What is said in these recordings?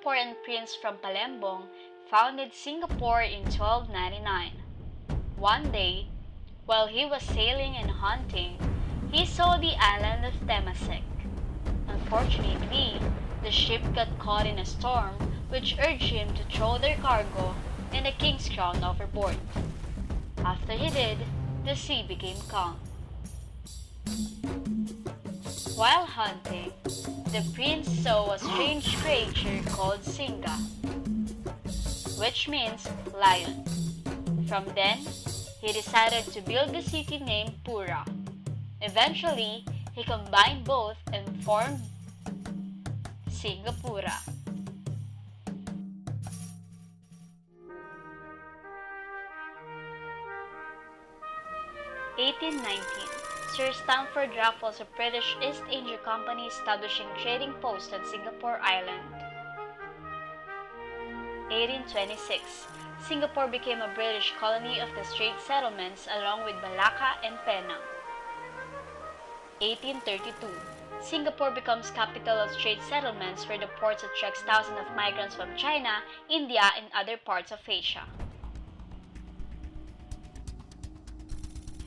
Singaporean prince from Palembang founded Singapore in 1299. One day, while he was sailing and hunting, he saw the island of Temasek. Unfortunately, the ship got caught in a storm which urged him to throw their cargo and the king's crown overboard. After he did, the sea became calm. While hunting, the prince saw a strange creature called Singa, which means lion. From then, he decided to build the city named Pura. Eventually, he combined both and formed Singapura. 1819, Sir Stamford Raffles of British East India Company establishing trading post on Singapore Island. 1826, Singapore became a British colony of the Strait Settlements along with Malacca and Penang. 1832, Singapore becomes capital of Strait Settlements where the ports attracts thousands of migrants from China, India, and other parts of Asia.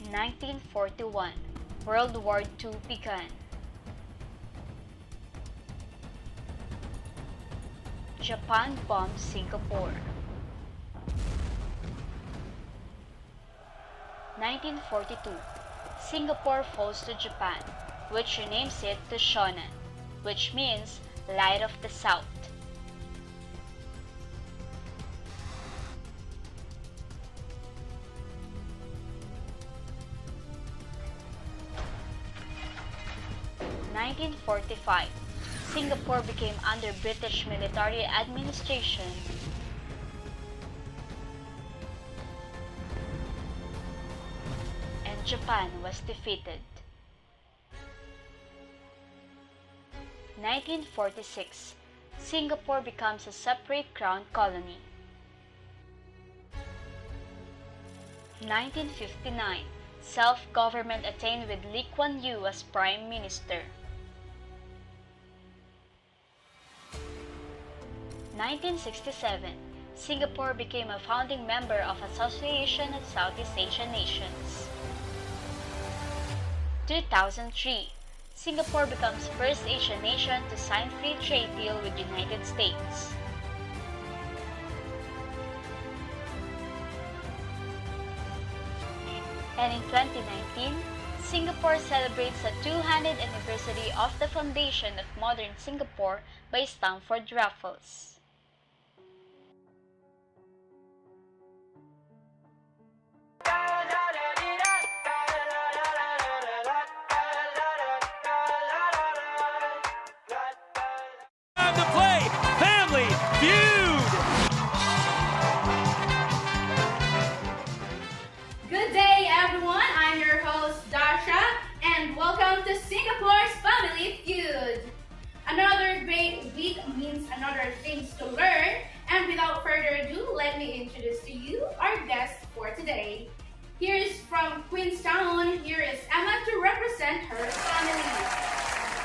1941, World War II began. Japan bombed Singapore. 1942, Singapore falls to Japan, which renames it to Shonan, which means Light of the South. 1945, Singapore became under British military administration. And Japan was defeated. 1946, Singapore becomes a separate crown colony. 1959, self-government attained with Lee Kuan Yew as Prime Minister. 1967, Singapore became a founding member of Association of Southeast Asian Nations. 2003, Singapore becomes first Asian nation to sign free trade deal with United States. And in 2019, Singapore celebrates the 200th anniversary of the foundation of modern Singapore by Stamford Raffles. Time to play Family Feud! Good day, everyone. I'm your host, Dasha, and welcome to Singapore's Family Feud. Another great week means another things to learn, and without further ado, let me introduce to you our guest for today. Here's from Queenstown. Here is Emma to represent her family.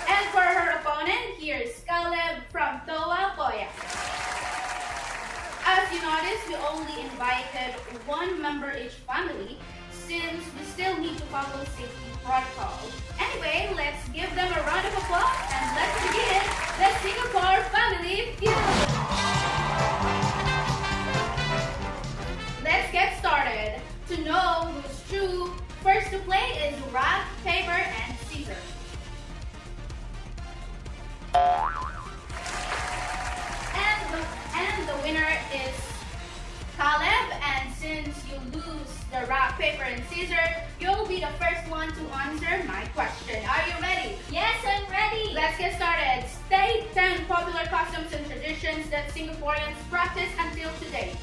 And for her opponent, here's Caleb from Toa Poya. As you notice, we only invited one member each family since we still need to follow safety protocol. Anyway, let's give them a round of applause and let's begin the Singapore Family Feud. Let's get started. To know who's true, first to play is rock, paper, and scissors. And the winner is Caleb, and since you lose the rock, paper, and scissors, you'll be the first one to answer my question. Are you ready? Yes, I'm ready. Let's get started. State 10 popular customs and traditions that Singaporeans practice until today.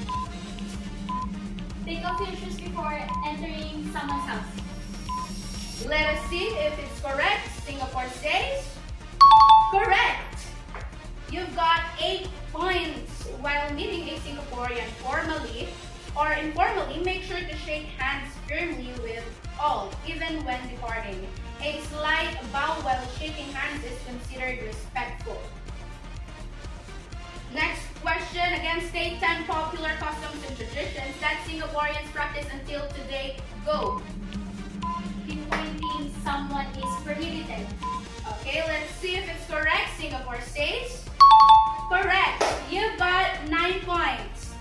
Take off your shoes before entering someone's house. Let us see if it's correct. Singapore says correct. You've got 8 points. While meeting a Singaporean formally or informally, make sure to shake hands firmly with all, even when departing. A slight bow while shaking hands is considered respectful. Next state 10 popular customs and traditions that Singaporeans practice until today. Go. Pinpointing someone is prohibited. Okay, let's see if it's correct. Singapore says correct. You've got 9 points.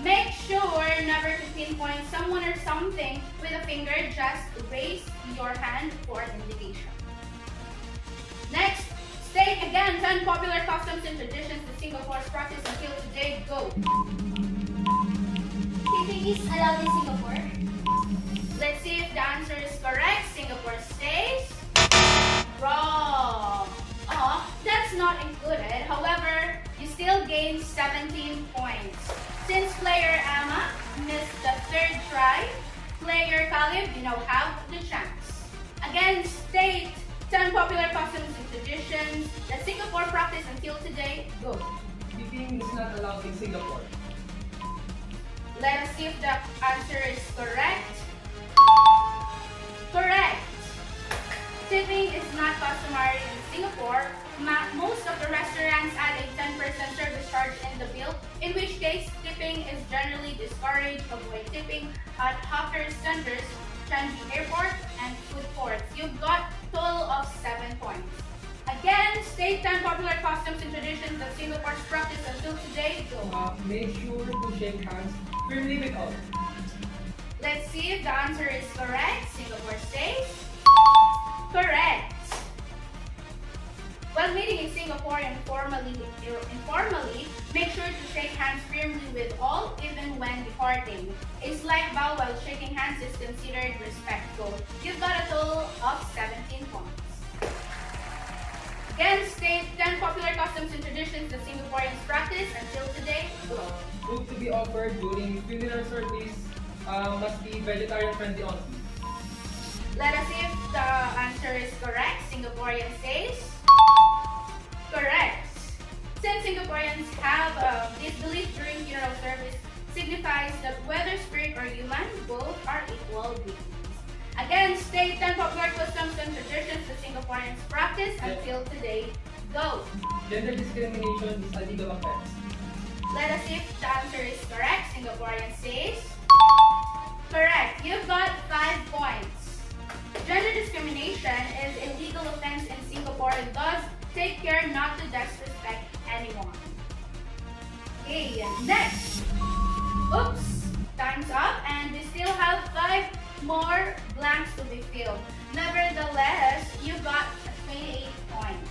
Make sure never to pinpoint someone or something with a finger. Just raise your hand for an indication. Next, state again 10 popular customs and traditions that Singapore's practice until today. Go. Tipping is allowed in Singapore. Let's see if the answer is correct. Singapore says wrong. That's not included. However, you still gain 17 points. Since player Emma missed the 3rd try, player Caleb, you now have the chance. Again, state 10 popular customs and traditions that Singapore practice until today. Go. Tipping is not allowed in Singapore. Let us see if the answer is correct. Correct. Tipping is not customary in Singapore. Most of the restaurants add a 10% service charge in the bill, in which case tipping is generally discouraged. Avoid tipping at hawker centers, Changi Airport, and food courts. You've got a total of 7 points. Again, state 10 popular customs and traditions that Singapore's practice until today. Go. Make sure to shake hands firmly with all. Let's see if the answer is correct. Singapore says correct. While meeting in Singapore informally, make sure to shake hands firmly with all, even when departing. A slight bow while shaking hands is considered respectful. You've got a total of 17 points. Again, state 10 popular customs and traditions that Singaporeans practice until today. Go. Food to be offered during funeral service must be vegetarian friendly only. Let us see if the answer is correct. Singaporean says correct. Since Singaporeans have this belief during funeral service signifies that whether spirit or human, both are equal beings. Again, state 10 popular customs and traditions that Singaporeans practice until today. Go. Gender discrimination is a legal offense. Let us see if the answer is correct. Singaporean says correct. You've got 5 points. Gender discrimination is a legal offense in Singapore and thus take care not to disrespect anyone. Okay, next. Oops, time's up and we still have 5 more blanks to be filled. Nevertheless, you got 28 points.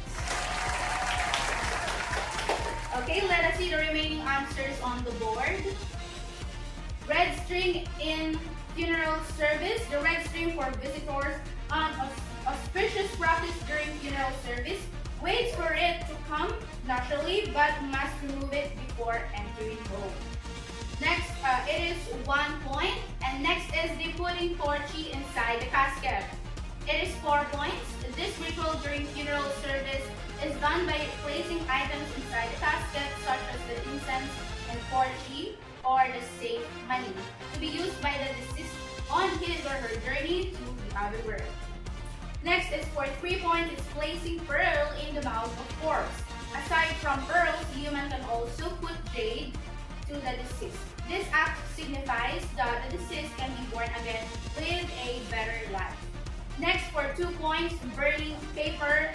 Okay, let us see the remaining answers on the board. Red string in funeral service. The red string for visitors on auspicious practice during funeral service. Waits for it to come naturally but must remove it before entering home. Next, it is 1 point. And next is the putting torchy inside the casket. It is 4 points. This ritual during funeral service is done by placing items inside the casket such as the incense and torchy or the safe money to be used by the deceased on his or her journey to the other world. Next is for 3 points, it's placing pearl in the mouth of corpse. Aside from pearls, human can also put jade to the deceased. This act signifies that the deceased can be born again with a better life. Next for 2 points, burning paper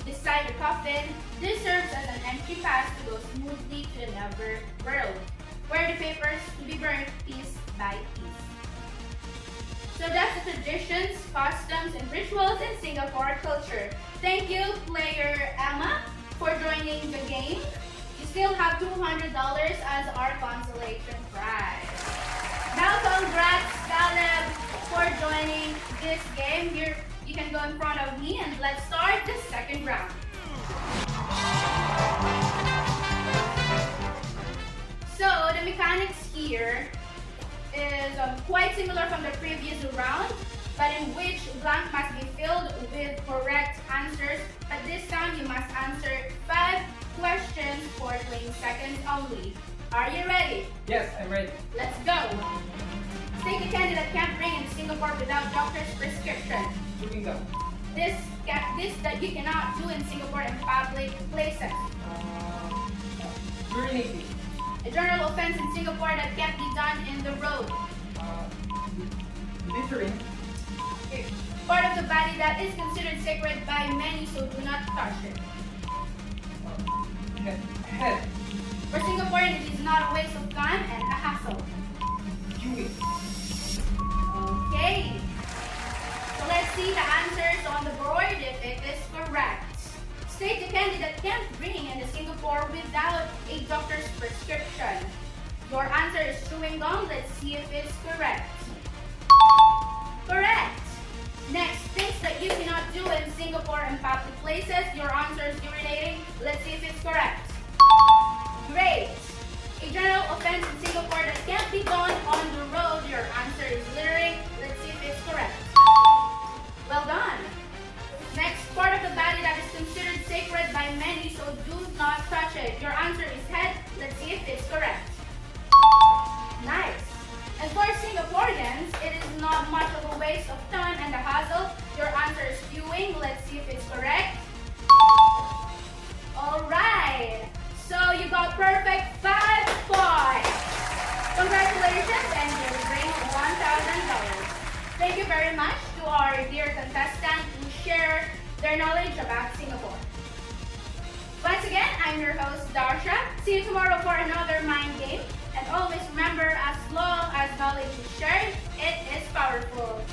beside the coffin. This serves as an entry pass to go smoothly to the never world, where the papers to be burnt piece by piece. So that's the traditions, customs, and rituals in Singapore culture. Thank you, player Emma, for joining the game. You still have $200 as our consolation prize. Now congrats, Caleb, for joining this game. Here, you can go in front of me and let's start the second round. So the mechanics here is quite similar from the previous round, but in which blank must be filled with correct answers. But this time you must answer 5 questions for 20 seconds only. Are you ready? Yes, I'm ready. Let's go. State a candy that can't bring in Singapore without doctor's prescription. Chewing gum. This that you cannot do in Singapore in public places. Urinating. A offense in Singapore that can't be done in the road? Littering. Okay. Part of the body that is considered sacred by many, so do not touch it. Head. For Singaporean, it is not a waste of time and a hassle. Queuing. Okay. So let's see the answers on the board if it is correct. State the candy that can't bring into Singapore without a doctor's prescription. Your answer is chewing gum. Let's see if it's correct. Correct. Next, things that you cannot do in Singapore in public places. Your answer is urinating. Let's see if it's correct. Great. A general offense in Singapore that can't be done on the road. Your answer is littering. Let's see if it's correct. Well done. Next, part of the body that is considered sacred by many, so do not touch it. Your answer is head. Let's see if it's correct. Nice. And for Singaporeans, it is not much of a waste of time and a hassle. Your answer is queuing. Let's see if it's correct. Alright. So you got perfect 5 points. Congratulations, and you'll bring $1,000. Thank you very much to our dear contestants who share their knowledge about Singapore. Once again, I'm your host, Darsha. See you tomorrow for another mind game. And always remember, as long as knowledge is shared, it is powerful.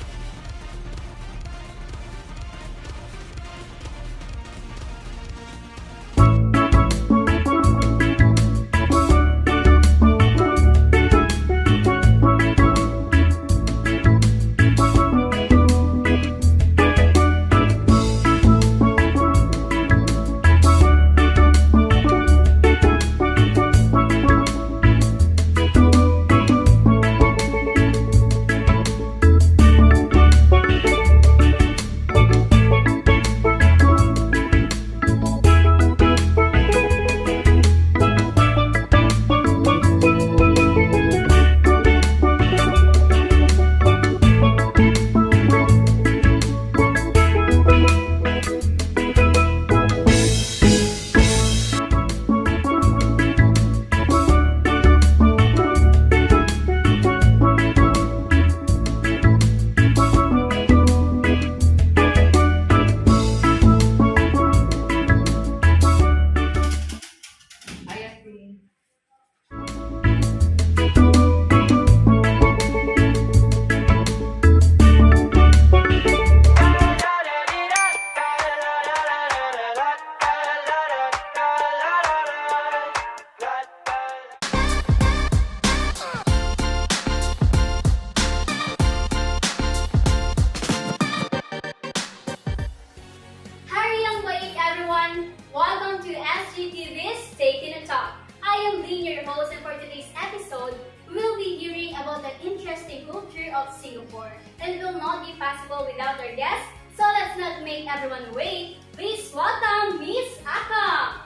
Welcome to SGTV's Taking a Talk. I am Lynn, your host, and for today's episode, we will be hearing about the interesting culture of Singapore. And it will not be possible without our guest, so let's not make everyone wait. Please welcome Miss Akam.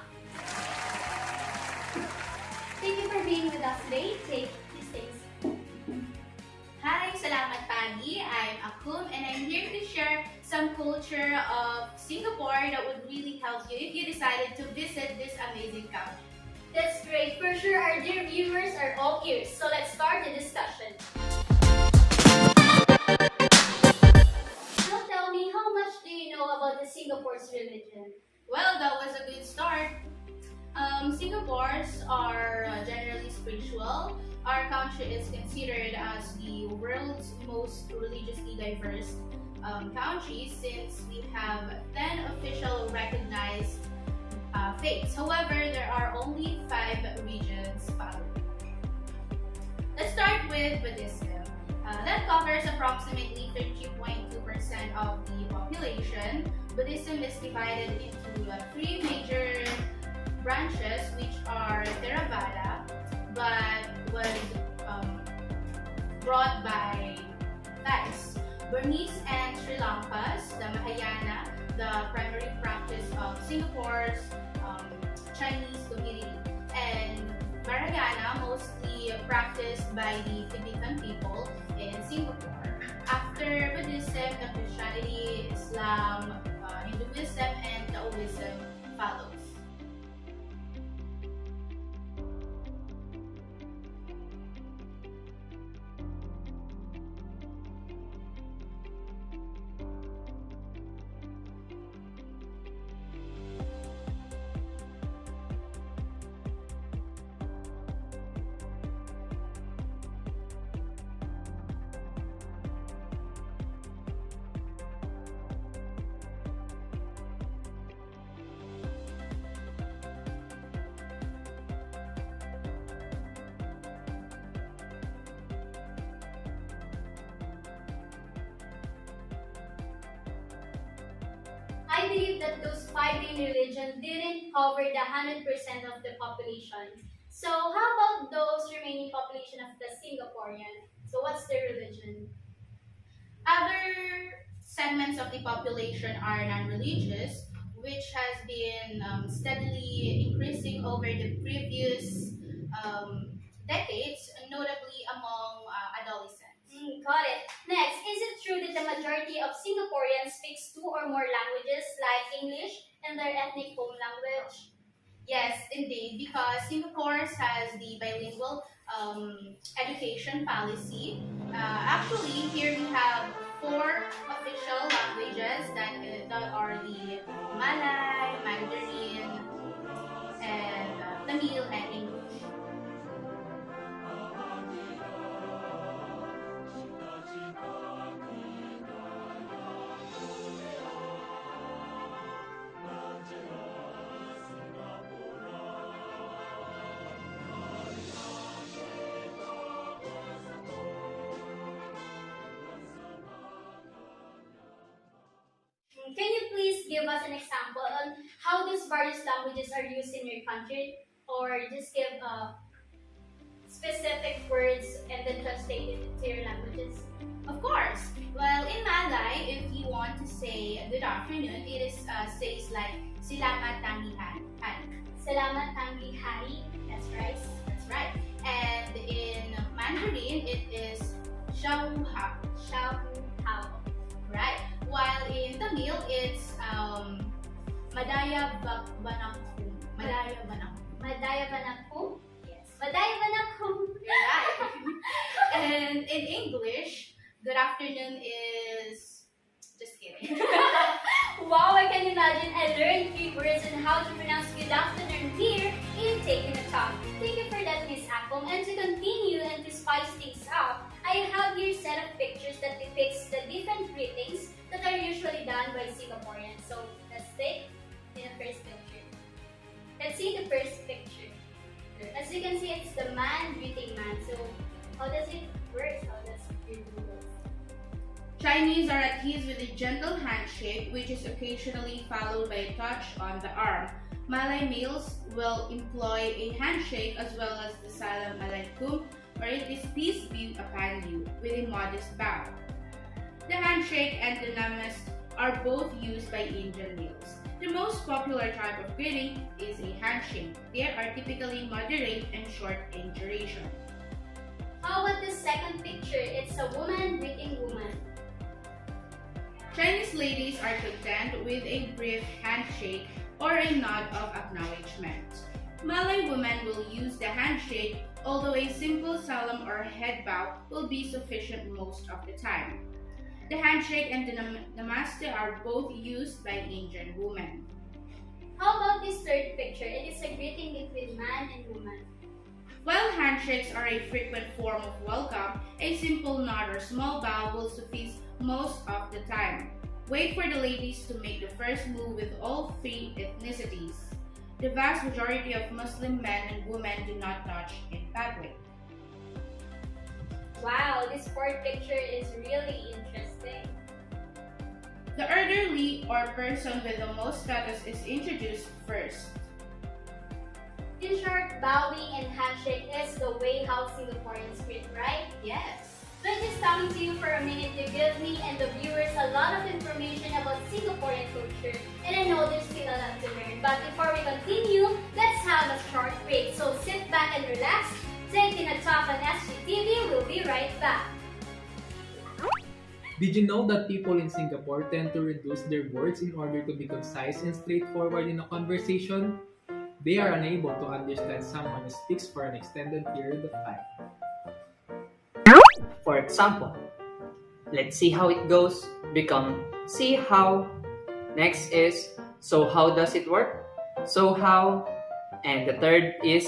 Thank you for being with us today. Take these things. Hi, salamat Pagi. I'm Akum and I'm here to share some culture of Singapore that would really help you if you decided to visit this amazing country. That's great. For sure, our dear viewers are all ears. So let's start the discussion. So tell me, how much do you know about the Singapore's religion? Well, that was a good start. Singapore's are generally spiritual. Our country is considered as the world's most religiously diverse country since we have 10 official recognized faiths. However, there are only 5 regions followed. Let's start with Buddhism. That covers approximately 30.2% of the population. Buddhism is divided into 3 major branches, which are Theravada, but was brought by Thais. Burmese and Sri Lanka's, the Mahayana, the primary practice of Singapore's Chinese community, and Maragana, mostly practiced by the Tibetan people in Singapore. After Buddhism, the Christianity, Islam, Hinduism, and Taoism follows. I believe that those five main religions didn't cover the 100% of the population. So how about those remaining population of the Singaporean? So what's their religion? Other segments of the population are non-religious, which has been steadily increasing over the previous decades, notably among adolescents. Got it. Next, is it true that the majority of Singaporeans speaks two or more languages like English and their ethnic home language? Yes, indeed, because Singapore has the bilingual education policy. Actually, here we have four official languages that are the Malay, Mandarin, and Tamil and English. Can you please give us an example on how these various languages are used in your country? Or just give specific words and then translate it to your languages? Of course. Well, in Malay, if you want to say good afternoon, it is says like Selamat Tangi Hari. Salamat Tangi Hari. That's right. That's right. And in Mandarin, it is Shao Hao. Shao Hao. Right. While in Tamil, it's Madaya Banakum. Madaya Banakum. Madaya Banakum. Yes. Madaya Banakum. Right. And in English, good afternoon is just kidding. Wow, I can imagine I learned 3 words on how to pronounce good afternoon here in Taking a Talk. Thank you for that, Miss Apple. And to continue and to spice things up, I have here a set of pictures that depicts the different greetings that are usually done by Singaporeans. So let's take in the first picture. Let's see the first picture. As you can see, it's the man greeting man. So how does it work? How does it do this? Chinese are at ease with a gentle handshake, which is occasionally followed by a touch on the arm. Malay males will employ a handshake as well as the salam alaikum, or it is peace be upon you, with a modest bow. The handshake and the namaste are both used by Indian males. The most popular type of greeting is a handshake. They are typically moderate and short in duration. How about the second picture? It's a woman greeting woman. Chinese ladies are content with a brief handshake or a nod of acknowledgement. Malay women will use the handshake, although a simple salam or head bow will be sufficient most of the time. The handshake and the namaste are both used by Indian women. How about this third picture? It is a greeting between man and woman. While handshakes are a frequent form of welcome, a simple nod or small bow will suffice most of the time. Wait for the ladies to make the first move with all 3 ethnicities. The vast majority of Muslim men and women do not touch in that way. Wow, this fourth picture is really interesting. The elderly or person with the most status is introduced first. In short, bowing and handshake is the way how Singaporeans greet, right? Yes. So I'm just coming to you for a minute to give me and the viewers a lot of information about Singaporean culture. And I know there's still a lot to learn. But before we continue, let's have a short break. So sit back and relax. Taking a talk on SGTV. We'll be right back. Did you know that people in Singapore tend to reduce their words in order to be concise and straightforward in a conversation? They are unable to understand someone who speaks for an extended period of time. For example, let's see how it goes become see how. Next is so how does it work? So how. And the third is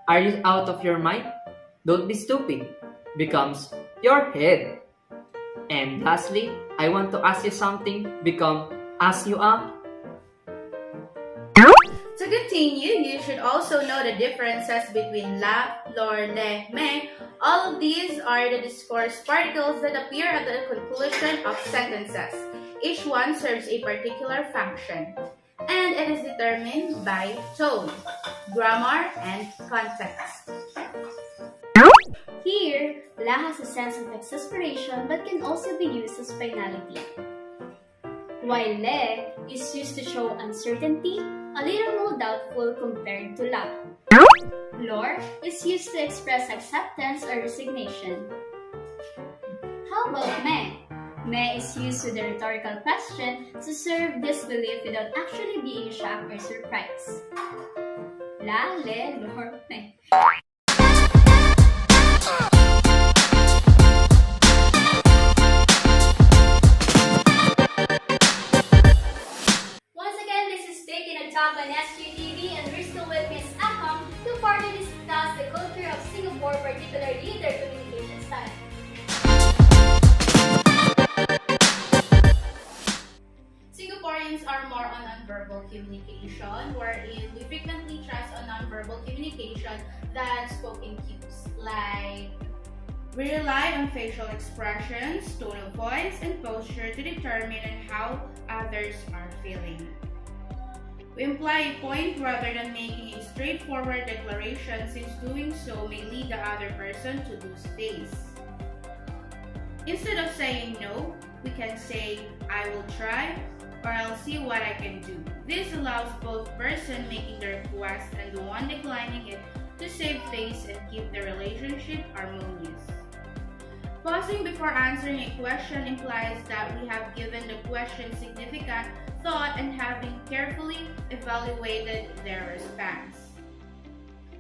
are you out of your mind? Don't be stupid becomes your head. And lastly, I want to ask you something become as you are. To continue, you should also know the differences between la, lor, le, me. All of these are the discourse particles that appear at the conclusion of sentences. Each one serves a particular function, and it is determined by tone, grammar, and context. Here, la has a sense of exasperation but can also be used as finality. While le is used to show uncertainty, a little more doubtful compared to la. Lor is used to express acceptance or resignation. How about me? Me is used with a rhetorical question to serve disbelief without actually being shocked or surprised. La, le, lor, me. Once again, this is Taking a Talk on SGTV, and we're still with Miss Akam to further discuss the culture of Singapore, particularly their communication style. Singaporeans are more on nonverbal communication, wherein we frequently trust on nonverbal communication than spoken cues. Like, we rely on facial expressions, tone of voice, and posture to determine how others are feeling. We imply a point rather than making a straightforward declaration, since doing so may lead the other person to lose face. Instead of saying no, we can say, I will try, or I'll see what I can do. This allows both person making the request and the one declining it to save face and keep the relationship harmonious. Pausing before answering a question implies that we have given the question significant thought and having carefully evaluated their response.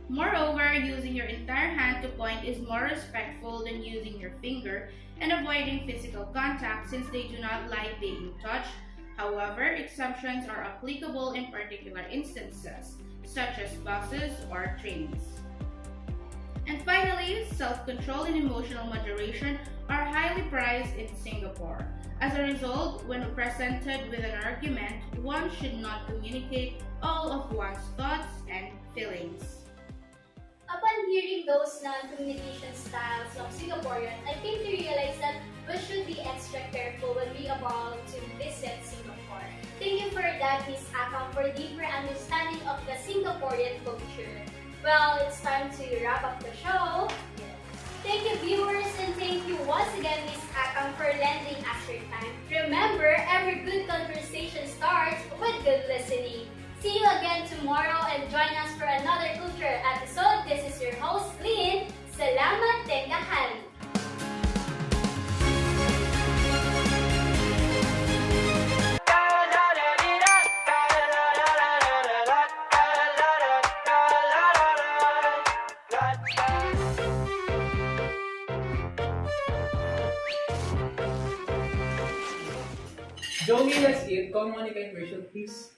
Moreover, using your entire hand to point is more respectful than using your finger and avoiding physical contact, since they do not like being touched. However, exceptions are applicable in particular instances, such as buses or trains. And finally, self-control and emotional moderation are highly prized in Singapore. As a result, when presented with an argument, one should not communicate all of one's thoughts and feelings. Upon hearing those non-communication styles of Singaporean, I came to realize that we should be extra careful when we about to visit Singapore. Thank you for that, Ms. Akam, for deeper understanding of the Singaporean culture. Well, it's time to wrap up the show. Thank you, viewers, and thank you once again, Ms. Akam, for lending us your time. Remember, every good conversation starts with good listening. See you again tomorrow and join us for another culture episode. This is your host, Lynn. Salamat Tengahari. Joey, let's eat. Call Monica and Rachel, please.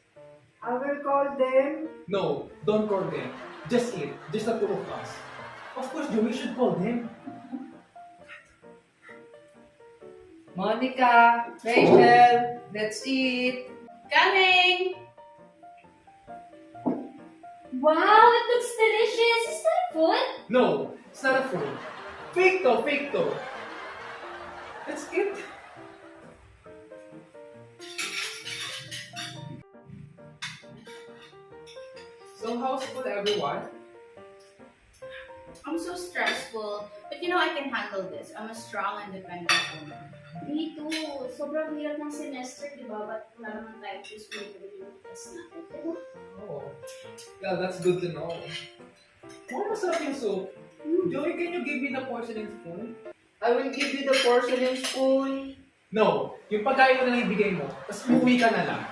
I will call them. No, don't call them. Just eat. Just the two of us. Of course, Joey should call them. Monica, Rachel, let's eat. Coming! Wow, it looks delicious. Is that food? No, it's not a food. Fake to. Let's eat. So how's school, everyone? I'm so stressful, but I can handle this. I'm a strong, independent woman. Me too. Sobrang hirap ng semester, di ba? Ba't wala naman tayo to school to yung test natin, di ba? Oh, yeah, that's good to know. Why masarap yung soup? Joey, can you give me the porcelain spoon? I will give you the porcelain spoon. No, yung pagkain mo na lang ibigay mo, tapos umuwi ka na lang.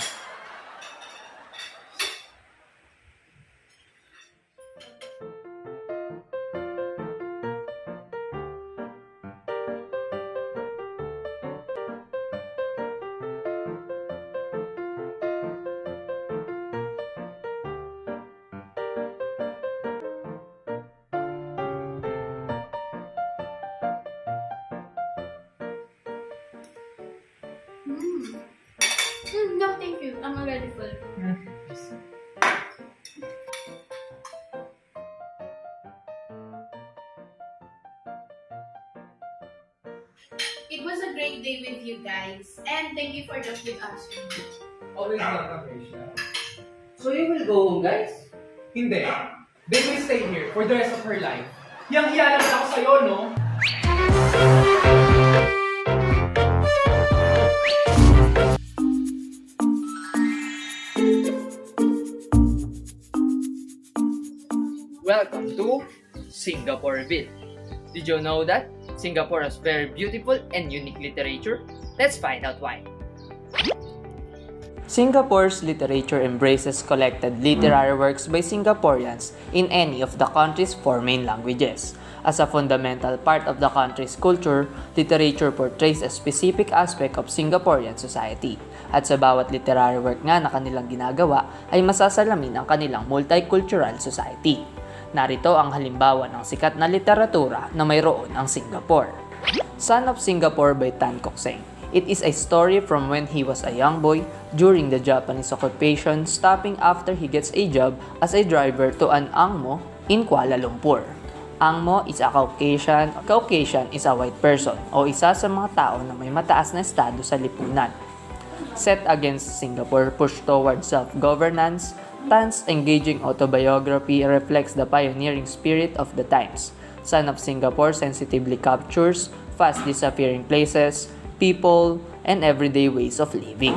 No, thank you. I'm already full. It was a great day with you guys, and thank you for the food answer. Always welcome, Rachel. So you will go home, guys? Hindi. They will stay here for the rest of her life. Hiyang-hiya naman ako sa'yo, no? Welcome to Singaporeville. Did you know that Singapore has very beautiful and unique literature? Let's find out why. Singapore's literature embraces collected literary works by Singaporeans in any of the country's four main languages. As a fundamental part of the country's culture, literature portrays a specific aspect of Singaporean society. At sa bawat literary work nga na kanilang ginagawa ay masasalamin ang kanilang multicultural society. Narito ang halimbawa ng sikat na literatura na mayroon ang Singapore. Son of Singapore by Tan Kok Seng. It is a story from when he was a young boy during the Japanese occupation, stopping after he gets a job as a driver to an angmo in Kuala Lumpur. Angmo is a Caucasian. Caucasian is a white person o isa sa mga tao na may mataas na estado sa lipunan. Set against Singapore push towards self-governance, Tan's engaging autobiography reflects the pioneering spirit of the times. Son of Singapore sensitively captures fast disappearing places, people, and everyday ways of living.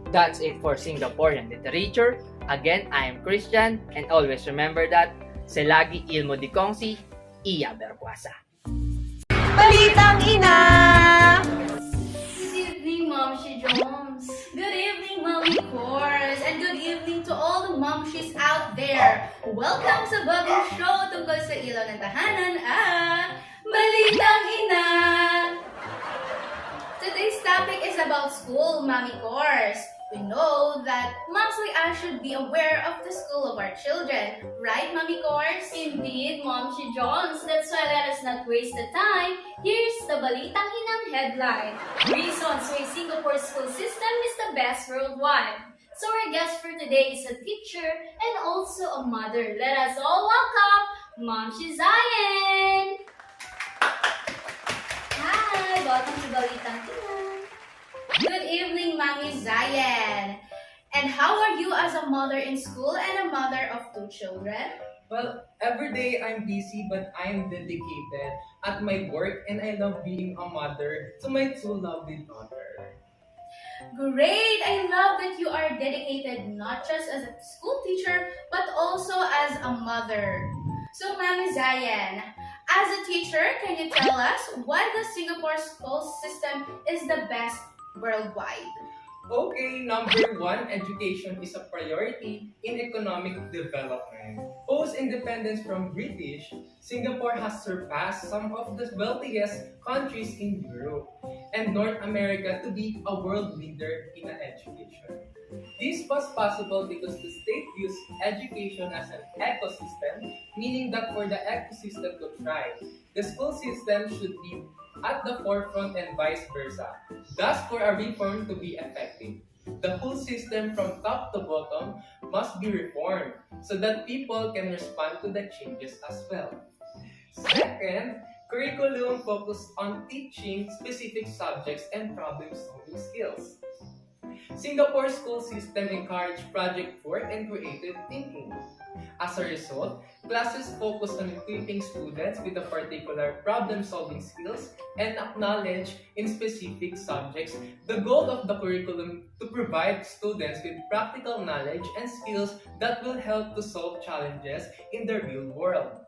That's it for Singaporean literature. Again, I am Christian, and always remember that selagi ilmo di kongsi, iya berkuasa. Balitang Ina! Good evening, Momshi Jones. Good evening, Mommy Course. And good evening to all the momshies out there. Welcome sa bagong show tungkol sa ilaw ng tahanan at Balitang Ina! Today's topic is about school, Mommy Course. We know that moms like us should be aware of the school of our children. Right, Mommy Course? Indeed, Momshi Jones. That's why let us not waste the time. Here's the Balitang Inang headline. Reasons why Singapore's school system is the best worldwide. So our guest for today is a teacher and also a mother. Let us all welcome Momshi Zion. Hi! Welcome to Balitang Ina. Good evening, Mommy Zion. And how are you as a mother in school and a mother of two children? Well, every day I'm busy but I'm dedicated at my work and I love being a mother to my two lovely daughters. Great! I love that you are dedicated not just as a school teacher but also as a mother. So, Mommy Zion, as a teacher, can you tell us why the Singapore school system is the best worldwide? Okay, number one, education is a priority in economic development. Post-independence from British, Singapore has surpassed some of the wealthiest countries in Europe and North America to be a world leader in education. This was possible because the state views education as an ecosystem, meaning that for the ecosystem to thrive, the school system should be at the forefront and vice versa. Thus, for a reform to be effective, the whole system from top to bottom must be reformed so that people can respond to the changes as well. Second, curriculum focused on teaching specific subjects and problem-solving skills. Singapore's school system encouraged project work and creative thinking. As a result, classes focus on equipping students with a particular problem-solving skills and knowledge in specific subjects. The goal of the curriculum to provide students with practical knowledge and skills that will help to solve challenges in the real world.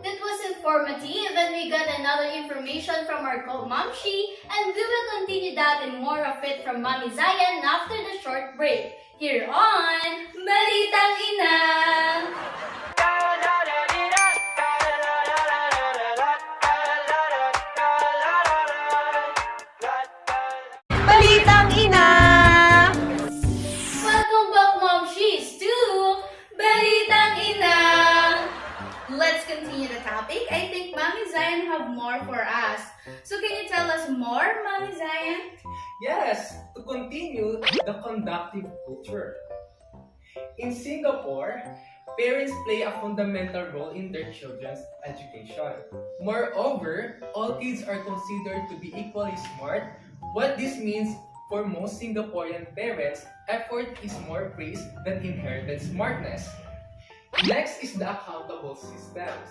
That was informative, and we got another information from our co-momshi, and we will continue that and more of it from Mommy Zion after the short break. Here on Balitang Ina! Balitang Ina! Welcome back, momshies, to Balitang Ina! Let's continue the topic. I think Mommy Zion have more for us. So can you tell us more, Mommy Zion? Yes, to continue the conductive culture. In Singapore, Parents play a fundamental role in their children's education. Moreover, all kids are considered to be equally smart. What this means for most Singaporean parents, effort is more praised than inherited smartness. Next is the accountable systems.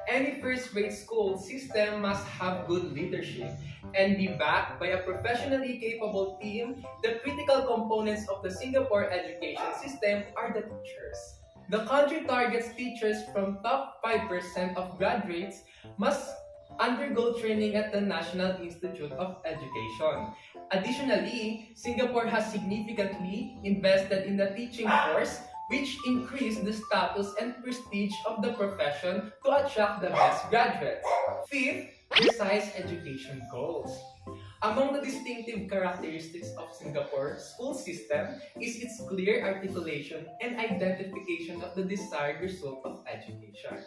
Any first-rate school system must have good leadership and be backed by a professionally capable team. The critical components of the Singapore education system are the teachers. The country targets teachers from top 5% of graduates must undergo training at the National Institute of Education. Additionally, Singapore has significantly invested in the teaching force, which increased the status and prestige of the profession to attract the best graduates. Fifth, precise education goals. Among the distinctive characteristics of Singapore's school system is its clear articulation and identification of the desired result of education.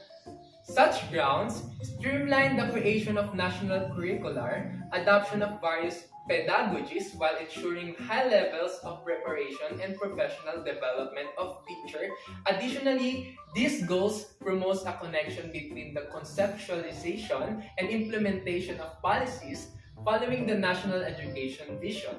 Such grounds streamline the creation of national curricular, adoption of various pedagogies while ensuring high levels of preparation and professional development of teacher. Additionally, these goals promotes a connection between the conceptualization and implementation of policies following the national education vision.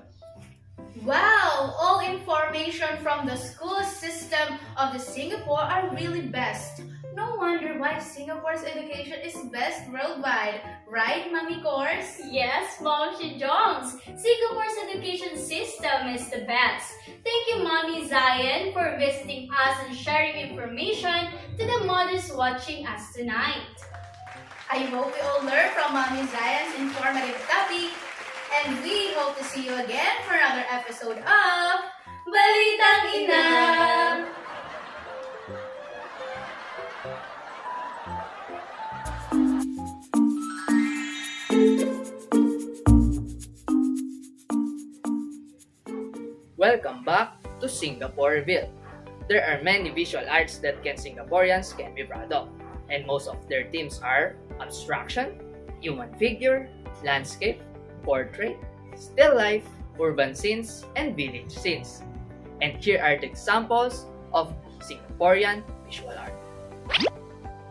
Wow! All information from the school system of the Singapore are really best. No wonder why Singapore's education is best worldwide. Right, Mami Course? Yes, Mom Jones. Singapore's education system is the best. Thank you, Mommy Zion, for visiting us and sharing information to the mothers watching us tonight. I hope we all learn from Mami Zion's informative topic. And we hope to see you again for another episode of Balitang Ina! Welcome back to Singaporeville. There are many visual arts that Singaporeans can be proud of, and most of their themes are abstraction, human figure, landscape, portrait, still life, urban scenes, and village scenes. And here are the examples of Singaporean visual art.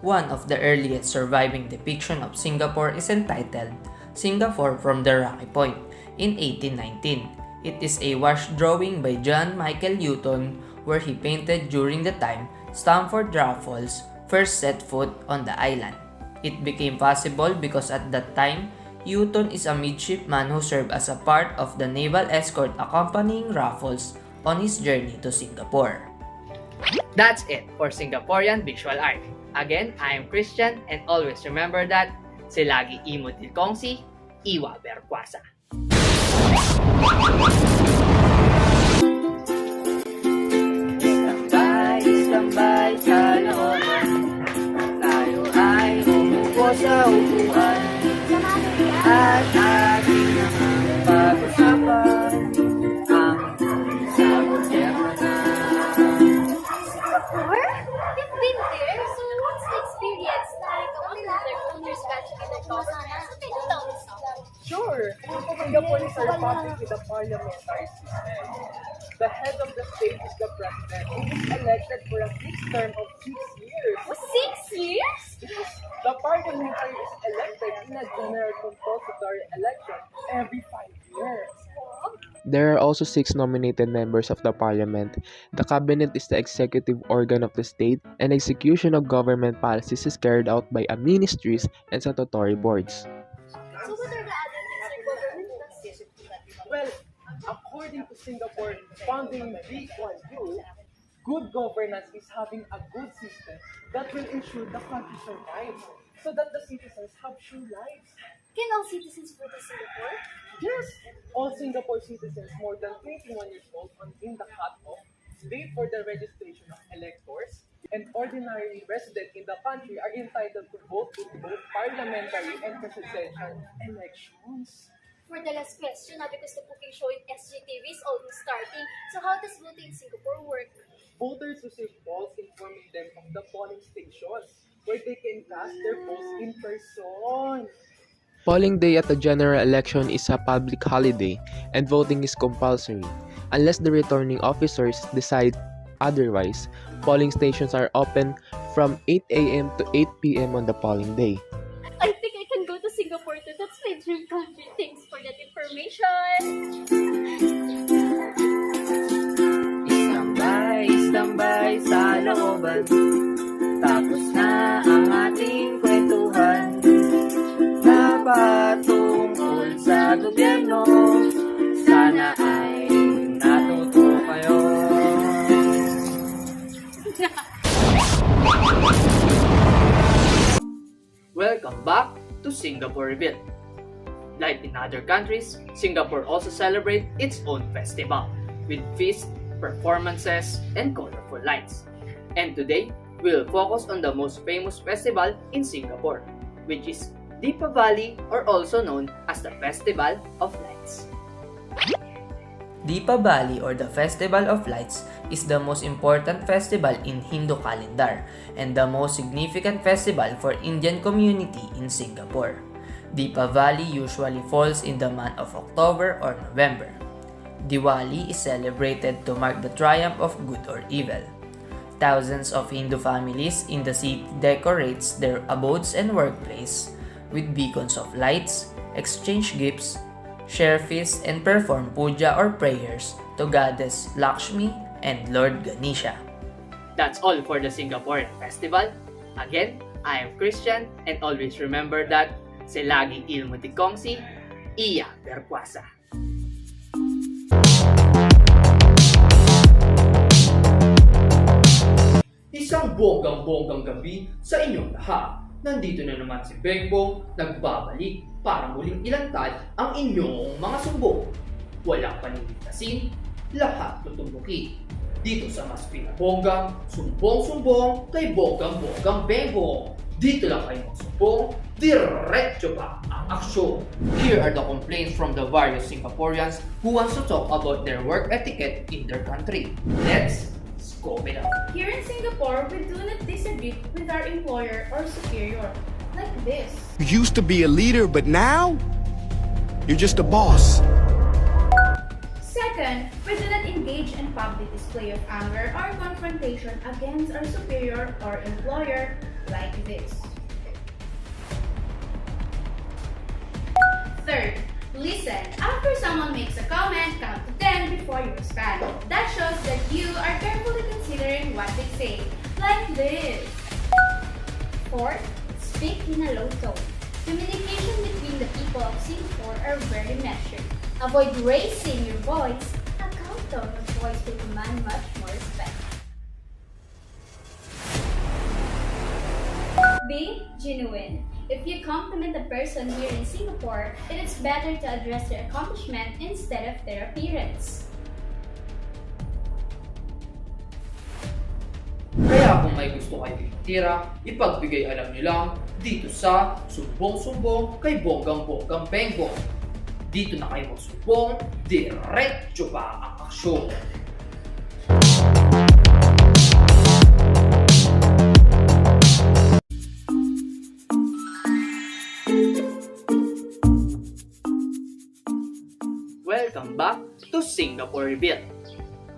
One of the earliest surviving depiction of Singapore is entitled Singapore from the Rocky Point in 1819. It is a wash drawing by John Michael Newton where he painted during the time Stamford Raffles first set foot on the island. It became possible because at that time, Newton is a midshipman who served as a part of the naval escort accompanying Raffles on his journey to Singapore. That's it for Singaporean visual art. Again, I am Christian and always remember that silagi imod ilkongsi, iwa berkwasa. Tambay sa looban, tayo ay umupo sa upuan, at ating naman pag-usapan ang sa gobyerno na. Singapore? You've been there? So what's the experience like? I wonder if their owners graduated from Sana. So can you tell me some? Sure, Singapore is a republic with a parliamentary system. The head of the state is the president, who is elected for a fixed term of 6 years. For 6 years? Yes, the parliamentary is elected in a general compulsory election every 5 years. There are also 6 nominated members of the parliament. The cabinet is the executive organ of the state, and execution of government policies is carried out by a ministries and statutory boards. So what are the other things your government does? Well, according to Singapore founding Lee-Kuan-Yew, good governance is having a good system that will ensure the country survives so that the citizens have true lives. Can all citizens vote in Singapore? Yes, all Singapore citizens more than 21 years old in the cutoff date for the registration of electors and ordinary residents in the country are entitled to vote in both parliamentary and presidential elections. For the last question, because the booking show in SGTV is almost starting, so how does voting in Singapore work? Voters receive balls informing them of the polling stations where they can cast their votes in person. Polling day at the general election is a public holiday and voting is compulsory. Unless the returning officers decide otherwise, Polling stations are open from 8 a.m. to 8 p.m. on the polling day. I think I can go to Singapore too. That's my dream country. Thanks for that information. Istambay sa looban. Tapos na ang ating kwentuhan. Napatungkol sa gobyerno. Sana ay natuto kayo. Welcome back to Singapore Revealed. Like in other countries, Singapore also celebrates its own festival with feasts, performances, and colorful lights. And today, we'll focus on the most famous festival in Singapore, which is Deepavali, or also known as the Festival of Lights. Deepavali, or the Festival of Lights, is the most important festival in Hindu calendar and the most significant festival for Indian community in Singapore. Deepavali usually falls in the month of October or November. Diwali is celebrated to mark the triumph of good or evil. Thousands of Hindu families in the city decorates their abodes and workplace with beacons of lights, exchange gifts, share feasts, and perform puja or prayers to Goddess Lakshmi and Lord Ganesha. That's all for the Singaporean festival. Again, I am Christian, and always remember that selagi ilmu dikongsi, iya berkuasa. Isang bonggang-bonggang gabi sa inyong lahat. Nandito na naman si Bengbong, nagbabalik para muling ilantad ang inyong mga sumbong. Walang paninitasin, lahat tutumbukin. Dito sa mas pinabonggang, sumbong-sumbong kay bonggang-bonggang Bengbong. Dito lang kayo magsumbong, diretso pa ang aksyon. Here are the complaints from the various Singaporeans who wants to talk about their work etiquette in their country. Let's scope it out. Here in Singapore, we do not disagree with our employer or superior. Like this. You used to be a leader, but now you're just a boss. Second, we do not engage in public display of anger or confrontation against our superior or employer like this. Third, listen. After someone makes a comment, count to 10 before you respond. That shows that you are carefully considering what they say. Like this. Fourth, speak in a low tone. Communication between the people of Singapore are very measured. Avoid raising your voice. A calm tone of voice will command much more respect. Be genuine. If you compliment a person here in Singapore, it is better to address their accomplishment instead of their appearance. Kaya kung may gusto kayo itira, ipagbigay alam nyo lang dito sa Sumbong-Sumbong kay Bonggang-Bonggang Bengbong. Dito na kayo magsumbong, diretso pa ang aksyon. Welcome back to Singapore Revealed.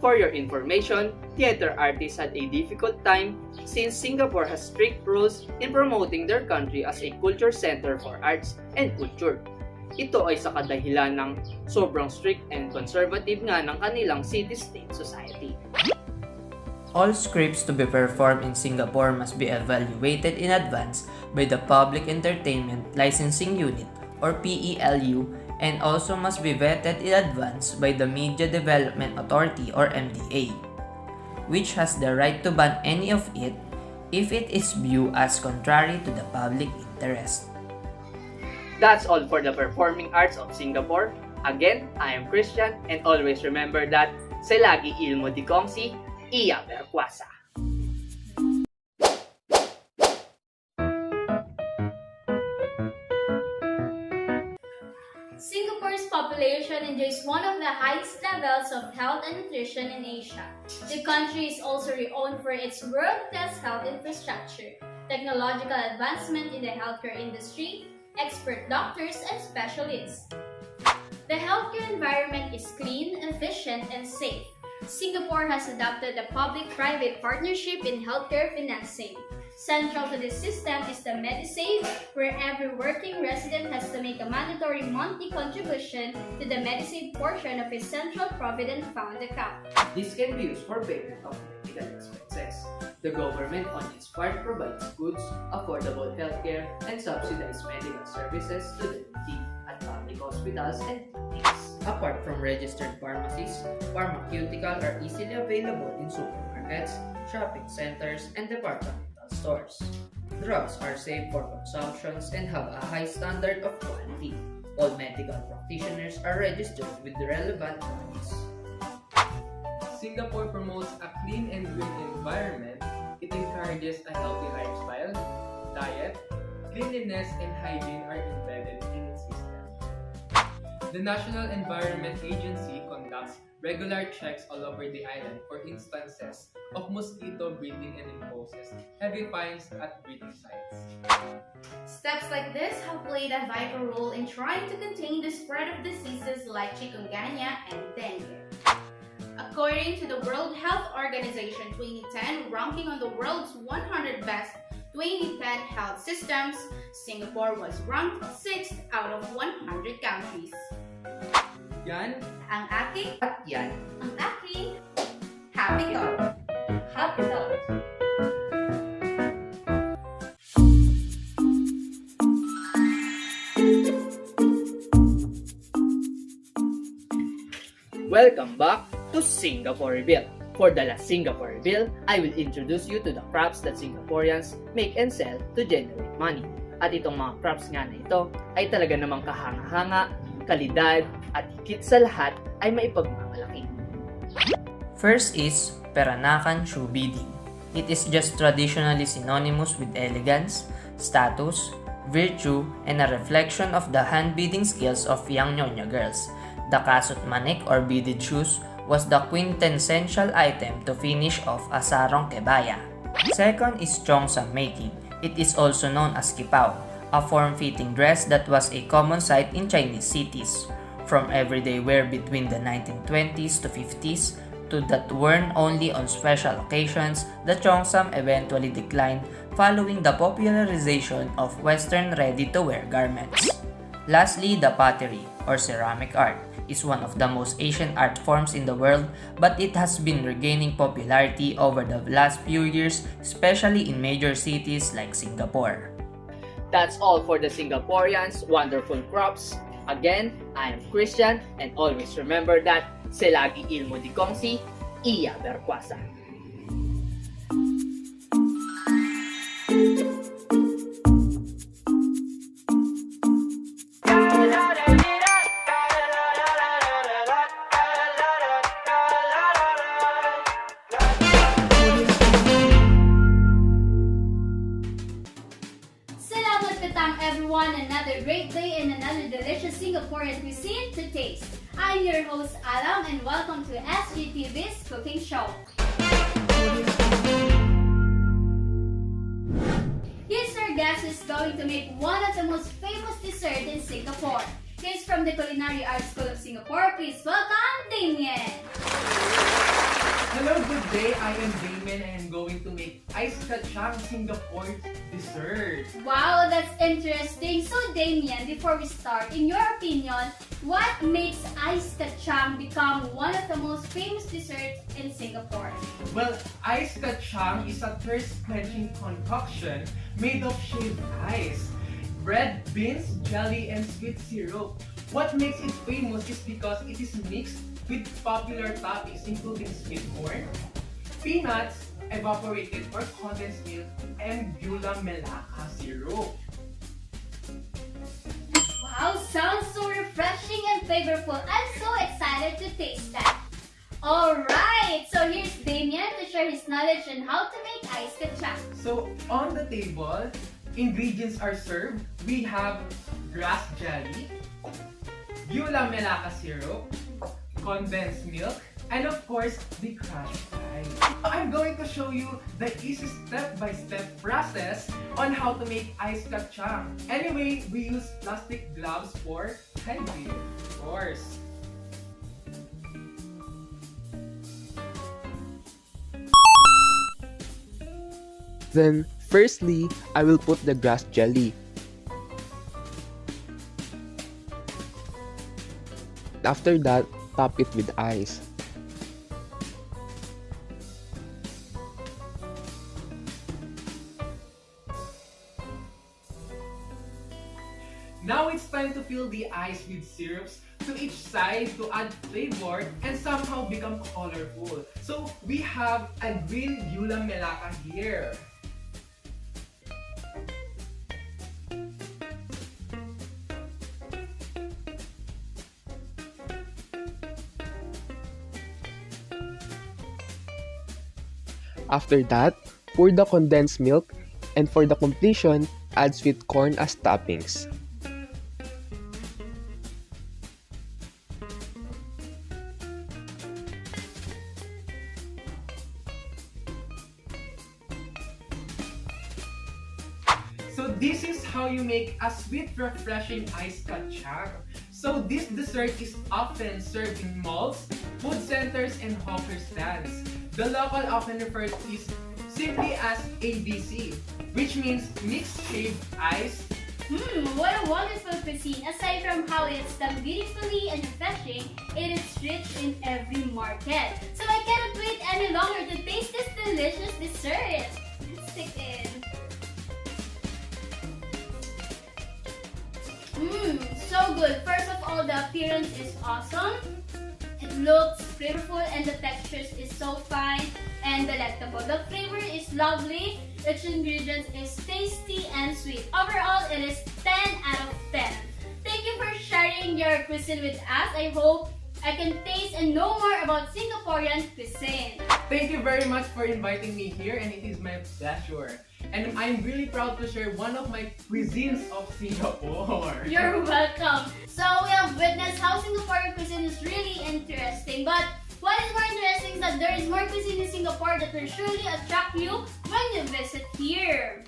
For your information, theater artists had a difficult time since Singapore has strict rules in promoting their country as a culture center for arts and culture. Ito ay sa kadahilan ng sobrang strict and conservative nga ng kanilang city-state society. All scripts to be performed in Singapore must be evaluated in advance by the Public Entertainment Licensing Unit or PELU, and also must be vetted in advance by the Media Development Authority or MDA, which has the right to ban any of it if it is viewed as contrary to the public interest. That's all for the performing arts of Singapore. Again, I am Christian, and always remember that selagi ilmu dikongsi, iya berkuasa. Singapore's population enjoys one of the highest levels of health and nutrition in Asia. The country is also renowned for its world-class health infrastructure, technological advancement in the healthcare industry, expert doctors and specialists. The healthcare environment is clean, efficient, and safe, Singapore has adopted a public-private partnership in healthcare financing. Central to this system is the MediSave, where every working resident has to make a mandatory monthly contribution to the MediSave portion of his Central Provident Fund account. This can be used for payment of medical expenses. The government on its part provides goods, affordable healthcare, and subsidized medical services to the needy at public hospitals and clinics. Apart from registered pharmacies, pharmaceutical are easily available in supermarkets, shopping centers, and departmental stores. Drugs are safe for consumptions and have a high standard of quality. All medical practitioners are registered with the relevant bodies. Singapore promotes a clean and green environment. It encourages a healthy lifestyle, diet, cleanliness, and hygiene are embedded in its system. The National Environment Agency conducts regular checks all over the island for instances of mosquito breeding and imposes heavy fines at breeding sites. Steps like this have played a vital role in trying to contain the spread of diseases like chikungunya and dengue. According to the World Health Organization 2010 ranking on the world's 100 best 2010 health systems, Singapore was ranked 6th out of 100 countries. Yan Ang aking At yan, ang aking happy thought. Happy thought. welcome back to Singapore Bill. For the last Singapore Bill, I will introduce you to the crops that Singaporeans make and sell to generate money. At itong mga crops nga na ito ay talaga namang kahanga-hanga, kalidad, at higit sa lahat ay maipagmamalaki. First is Peranakan shoe beading. It is just traditionally synonymous with elegance, status, virtue, and a reflection of the hand beading skills of young Nyonya girls. The kasut manik or beaded shoes was the quintessential item to finish off a sarong kebaya. Second is cheongsam making. It is also known as kipao, a form-fitting dress that was a common sight in Chinese cities, from everyday wear between the 1920s to 50s to that worn only on special occasions. The cheongsam eventually declined following the popularization of Western ready-to-wear garments. Lastly, the pottery or ceramic art is one of the most ancient art forms in the world, but it has been regaining popularity over the last few years, especially in major cities like Singapore. That's all for the Singaporeans' wonderful crops. Again, I am Christian, and always remember that selagi ilmu dikongsi, iya berkuasa. Salamat katang everyone, another great day and another delicious Singaporean cuisine to taste. I'm your host Alam and welcome to SGTV's cooking show. Here's our guest who's going to make one of the most famous desserts in Singapore. He's from the Culinary Arts School of Singapore. Please welcome Damien. Hello, good day. I am Damon and I'm going to make ice kacang Singapore dessert. Wow, that's interesting. So Damien, before we start, in your opinion, what makes ice kacang become one of the most famous desserts in Singapore? Well, ice kacang is a thirst-quenching concoction made of shaved ice, bread, beans, jelly, and sweet syrup. What makes it famous is because it is mixed with popular toppings including sweet corn, peanuts, evaporated or condensed milk, and gula melaka syrup. Wow, sounds so refreshing and flavorful. I'm so excited to taste that. Alright, so here's Damien to share his knowledge on how to make ice kacang. So, on the table, ingredients are served. We have grass jelly, gula melaka syrup, condensed milk, and of course, the crushed ice. I'm going to show you the easy step-by-step process on how to make ice kacang. Anyway, we use plastic gloves for hygiene, of course. Then, firstly, I will put the grass jelly. After that, top it with ice. Now it's time to fill the ice with syrups to each side to add flavor and somehow become colorful. So we have a green Yula Melaka here. After that, pour the condensed milk, and for the completion, add sweet corn as toppings. So this is how you make a sweet, refreshing iced kachang. So this dessert is often served in malls, food centers, and hawker stands. The local often referred is simply as ABC, which means mixed shaved ice. What a wonderful cuisine. Aside from how it's done beautifully and refreshing, it is rich in every market. So I cannot wait any longer to taste this delicious dessert. Let's stick in. So good. First of all, the appearance is awesome. It looks flavorful and the texture is so fine and delectable. The flavor is lovely. Each ingredient is tasty and sweet. Overall, it is 10 out of 10. Thank you for sharing your cuisine with us. I hope I can taste and know more about Singaporean cuisine. Thank you very much for inviting me here, and it is my pleasure. And I'm really proud to share one of my cuisines of Singapore. You're welcome. So we have witnessed how Singaporean cuisine is really interesting. But what is more interesting is that there is more cuisine in Singapore that will surely attract you when you visit here.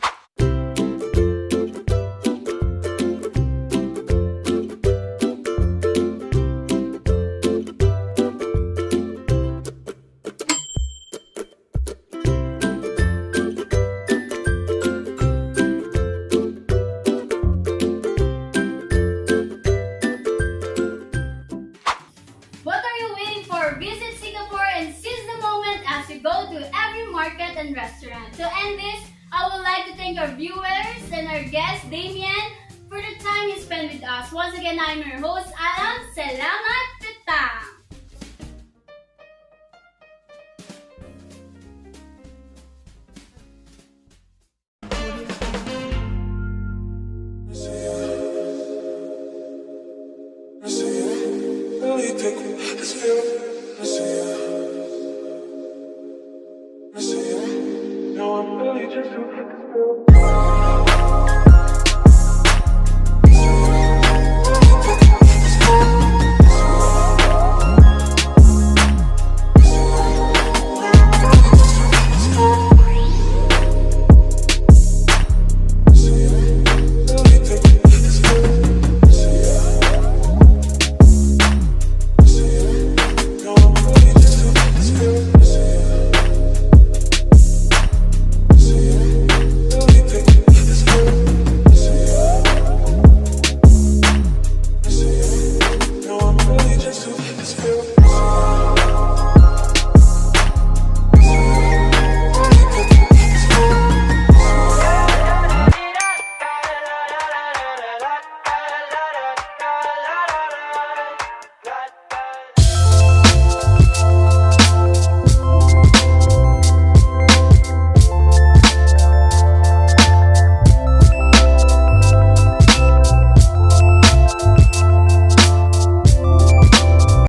And restaurant. To end this, I would like to thank our viewers and our guest, Damien, for the time you spent with us. Once again, I'm your host, Alam. Salamat, Petang! Really pick,